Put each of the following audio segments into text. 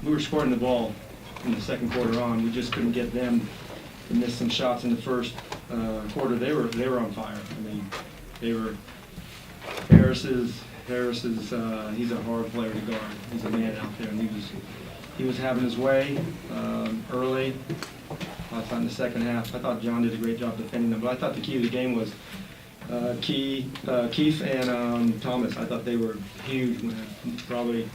we were scoring the ball in the second quarter on. We just couldn't get them to miss some shots in the first quarter. They were on fire. I mean, they were. Harris is he's a hard player to guard. He's a man out there, and he was having his way early. I thought in the second half, I thought John did a great job defending them, but I thought the key of the game was Keith and Thomas. I thought they were huge. Probably,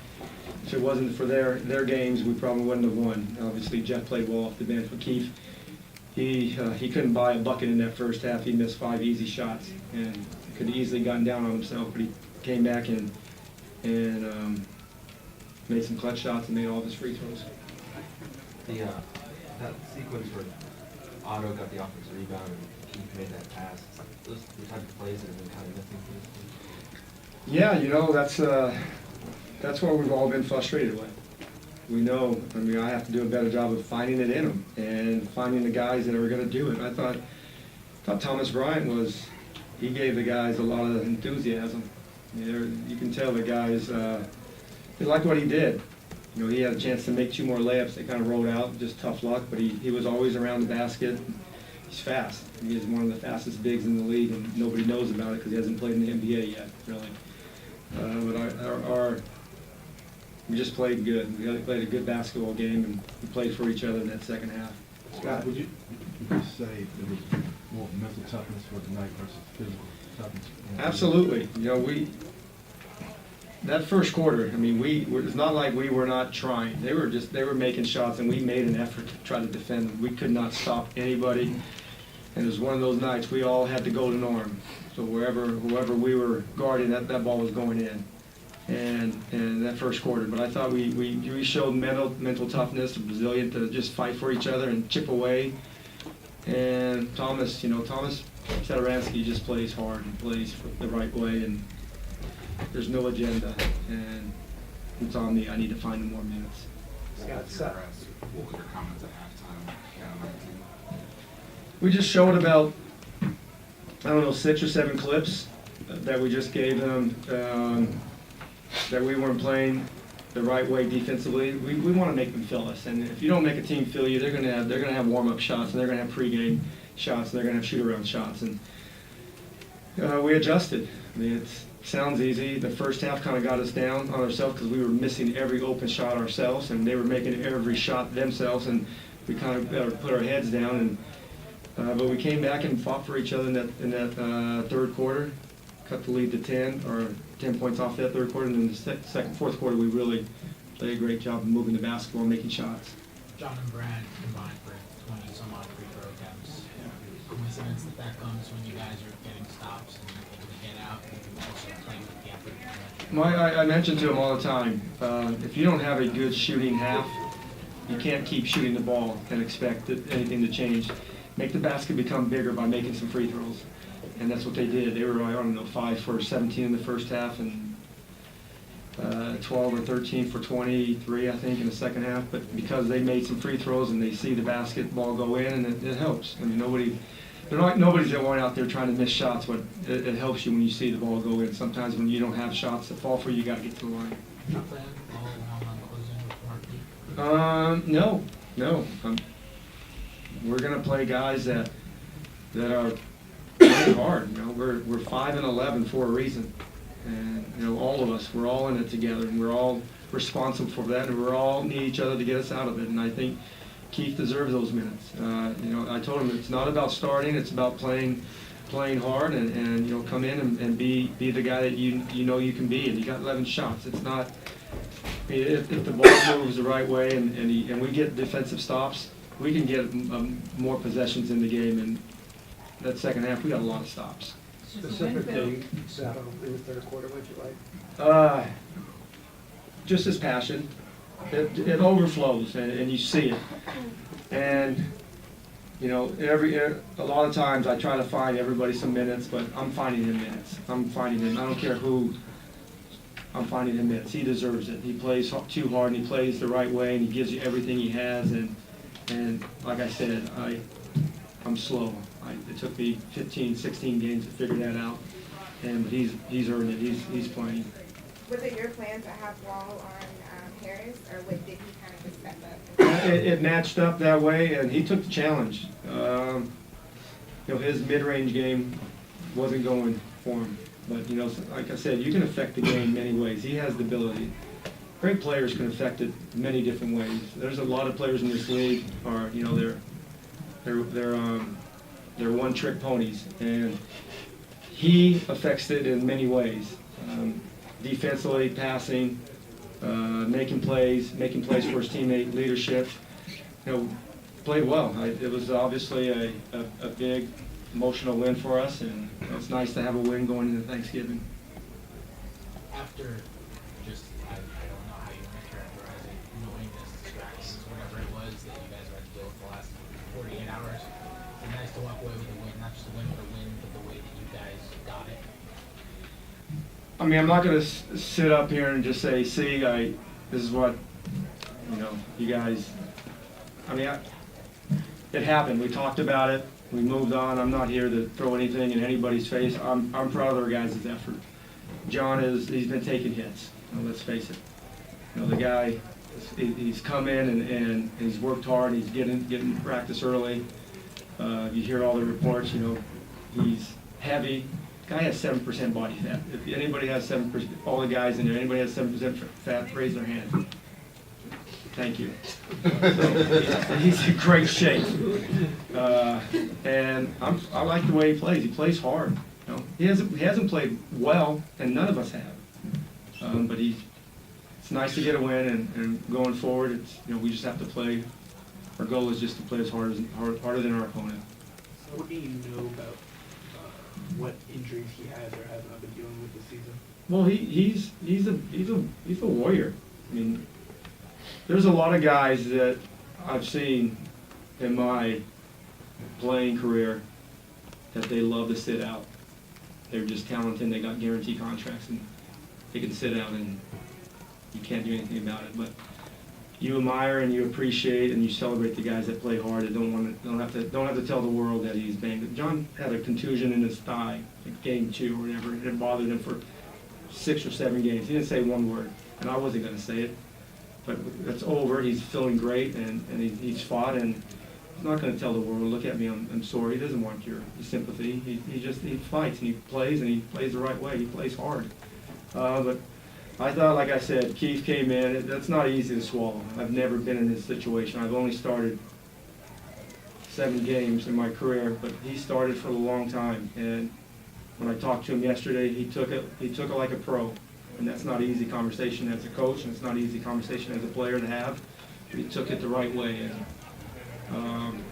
if it wasn't for their games, we probably wouldn't have won. Obviously, Jeff played well off the bench, but Keith, he couldn't buy a bucket in that first half. He missed 5 easy shots and could have easily gotten down on himself, but he came back and made some clutch shots and made all of his free throws. That sequence where Otto got the offensive rebound and Keith made that pass, those are the type of plays that have been kind of missing for this team. Yeah, you know, that's what we've all been frustrated with. We know, I mean, I have to do a better job of finding it in them and finding the guys that are going to do it. I thought Thomas Bryant he gave the guys a lot of enthusiasm. You can tell the guys, they liked what he did. You know, he had a chance to make 2 more layups. They kind of rolled out, just tough luck, but he was always around the basket. He's fast. He is one of the fastest bigs in the league, and nobody knows about it because he hasn't played in the NBA yet, really. But we just played good. We played a good basketball game, and we played for each other in that second half. Scott, would you say it was more mental toughness for tonight versus physical toughness? Absolutely. You know, that first quarter, I mean, it's not like we were not trying. They were making shots, and we made an effort to try to defend them. We could not stop anybody, and it was one of those nights we all had to go to Norm. So whoever we were guarding, that ball was going in, and that first quarter. But I thought we showed mental toughness, resilient to just fight for each other and chip away. And Thomas Satoransky just plays hard and plays the right way, and there's no agenda, and it's on me. I need to find him more minutes. What were your comments at halftime? We just showed about, 6 or 7 clips that we just gave them that we weren't playing the right way defensively. We want to make them feel us, and if you don't make a team feel you, they're going to have warm-up shots, and they're going to have pregame shots, and they're going to have shoot-around shots, and we adjusted. I mean, it sounds easy. The first half kind of got us down on ourselves because we were missing every open shot ourselves, and they were making every shot themselves, and we kind of put our heads down. But we came back and fought for each other in that third quarter, cut the lead to 10 points off that third quarter, and then the fourth quarter we really played a great job of moving the basketball and making shots. John and Brad combined for 20 some odd free throw attempts. Coincidence that comes when you guys are getting stops and you're able to get out and also playing with the effort. I mention to him all the time, if you don't have a good shooting half, you can't keep shooting the ball and expect anything to change. Make the basket become bigger by making some free throws. And that's what they did. They were, 5 for 17 in the first half and 12 or 13 for 23, I think, in the second half. But because they made some free throws and they see the basketball go in, and it helps. I mean, nobody's going out there trying to miss shots, but it helps you when you see the ball go in. Sometimes when you don't have shots that fall for you, you got to get to the line. Not playing all on closing with Mark Lee? No. We're going to play guys that are playing hard. You know, we're 5 and 11 for a reason, and all of us, we're all in it together, and we're all responsible for that, and we all need each other to get us out of it. And I think Keith deserves those minutes. I told him it's not about starting; it's about playing hard and come in and be the guy that you know you can be. And you got 11 shots. It's not if the ball moves the right way and we get defensive stops, we can get more possessions in the game. And that second half, we got a lot of stops. Specifically, Sato, in the third quarter, what'd you like? Just his passion. It overflows, and you see it. And a lot of times I try to find everybody some minutes, but I'm finding him minutes. I'm finding him. I don't care who. I'm finding him minutes. He deserves it. He plays too hard, and he plays the right way, and he gives you everything he has. And like I said, I'm slow. It took me 15, 16 games to figure that out, and he's earned it. He's playing. Was it your plan to have Wall on Harris, or did he kind of it matched up that way, and he took the challenge. You know, his mid-range game wasn't going for him. But, you know, like I said, you can affect the game many ways. He has the ability. Great players can affect it many different ways. There's a lot of players in this league are, you know, they're one-trick ponies, and he affects it in many ways. Defensively, passing, making plays for his teammate, leadership. You know, played well. It was obviously a big emotional win for us, and it's nice to have a win going into Thanksgiving. After just, I don't know how you want to characterize it, knowingness, distractions, whatever it was that you guys had to deal with the last 48 hours, it's nice to walk away with a win, not just a win but a win, but the way that you guys got it. I mean, I'm not going to sit up here and just say, see, this is what, you know, you guys, I mean, it happened. We talked about it. We moved on. I'm not here to throw anything in anybody's face. I'm proud of our guys' effort. John he's been taking hits. You know, let's face it. You know, the guy, he's come in and he's worked hard. He's getting practice early. You hear all the reports. You know, he's heavy. Guy has 7% body fat. If anybody has 7%, all the guys in there, anybody has 7% fat, raise their hand. Thank you. So, he's in great shape. And I like the way he plays. He plays hard. You know, he hasn't played well, and none of us have. But it's nice to get a win, and going forward, you know, we just have to play. Our goal is just to play as harder than our opponent. What do you know about what injuries he has or has not been dealing with this season? Well, he's a warrior. I mean, there's a lot of guys that I've seen in my playing career that they love to sit out. They're just talented, they got guaranteed contracts, and they can sit out and you can't do anything about it. But you admire and you appreciate and you celebrate the guys that play hard and don't have to tell the world that he's banged. John had a contusion in his thigh in game 2 or whatever. It had bothered him for 6 or 7 games. He didn't say one word, and I wasn't going to say it. But it's over. He's feeling great, and he's fought, and he's not going to tell the world, look at me, I'm sorry. He doesn't want your sympathy. He fights, and he plays the right way. He plays hard. But I thought, like I said, Keith came in. That's not easy to swallow. I've never been in this situation. I've only started 7 games in my career, but he started for a long time. And when I talked to him yesterday, he took it like a pro. And that's not an easy conversation as a coach, and it's not an easy conversation as a player to have. He took it the right way, and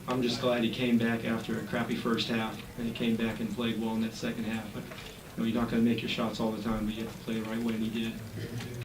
I'm just glad he came back after a crappy first half, and he came back and played well in that second half. But you know, you're not going to make your shots all the time, but you have to play the right way, and he did.